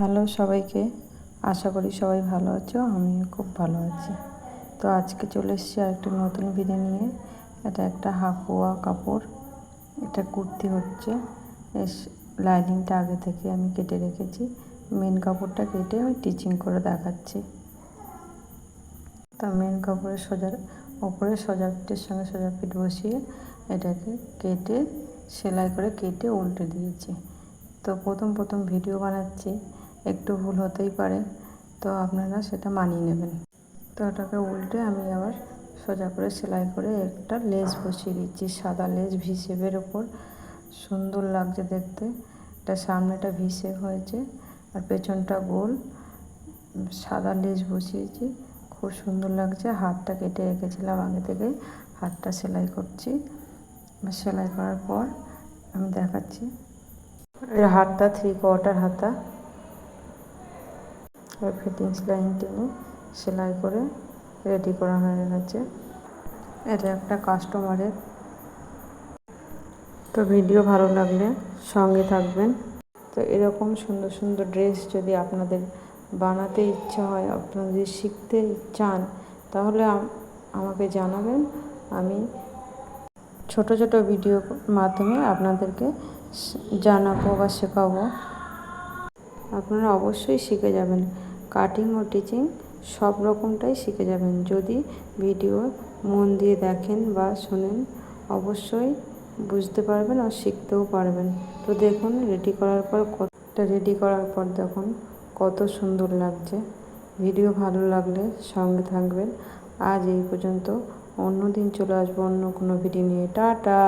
Hello সবাইকে, আশা করি সবাই ভালো আছো। আমিও খুব ভালো আছি। তো আজকে চলে এসেছি আরেকটি নতুন ভিডিও নিয়ে। এটা একটা হাফুয়া কাপড়, এটা কুর্তি হচ্ছে। লাইনিংটা আগে থেকে আমি কেটে রেখেছি, মেন কাপড়টা কেটে আমি টিচিং করে দেখাচ্ছি। তা মেন কাপড়ের ওপরে সোজা পিঠের সঙ্গে সোজা পিঠ বসিয়ে এটাকে কেটে সেলাই করে কেটে উল্টে দিয়েছি। তো প্রথম ভিডিও বানাচ্ছি, একটু ভুল হতেই পারে, তো আপনারা সেটা মানিয়ে নেবেন। তো এটাকে উল্টে আমি আবার সোজা করে সেলাই করে একটা লেস বসিয়ে দিচ্ছি, সাদা লেস ভি শেপের ওপর। সুন্দর লাগছে দেখতে। এটা সামনেটা ভি শেপ হয়েছে আর পেছনটা গোল, সাদা লেস বসিয়েছি, খুব সুন্দর লাগছে। হাতটা কেটে রেখেছিলাম আগে থেকে, হাতটা সেলাই করছি। সেলাই করার পর আমি দেখাচ্ছি। এর হাতটা 3/4 হাতা, ফিটিংস লাইন টেনে সেলাই করে রেডি করা হয়ে গেছে। এটা একটা কাস্টমারের। তো ভিডিও ভালো লাগলে সঙ্গে থাকবেন। তো এরকম সুন্দর সুন্দর ড্রেস যদি আপনাদের বানাতে ইচ্ছা হয়, আপনারা যদি শিখতে চান, তাহলে আমাকে জানাবেন। আমি ছোট ছোট ভিডিওর মাধ্যমে আপনাদেরকে জানাবো বা শেখাবো। আপনারা অবশ্যই শিখে যাবেন। কাটিং ও টিচিং সব রকমটাই শিখে যাবেন যদি ভিডিও মন দিয়ে দেখেন বা শোনেন। অবশ্যই বুঝতে পারবেন আর শিখতেও পারবেন। তো দেখুন রেডি করার পর দেখুন কত সুন্দর লাগছে। ভিডিও ভালো লাগলে সঙ্গে থাকবেন। আজ এই পর্যন্ত, অন্য দিন চলে আসবো অন্য কোনো ভিডিও নিয়ে। টাটা।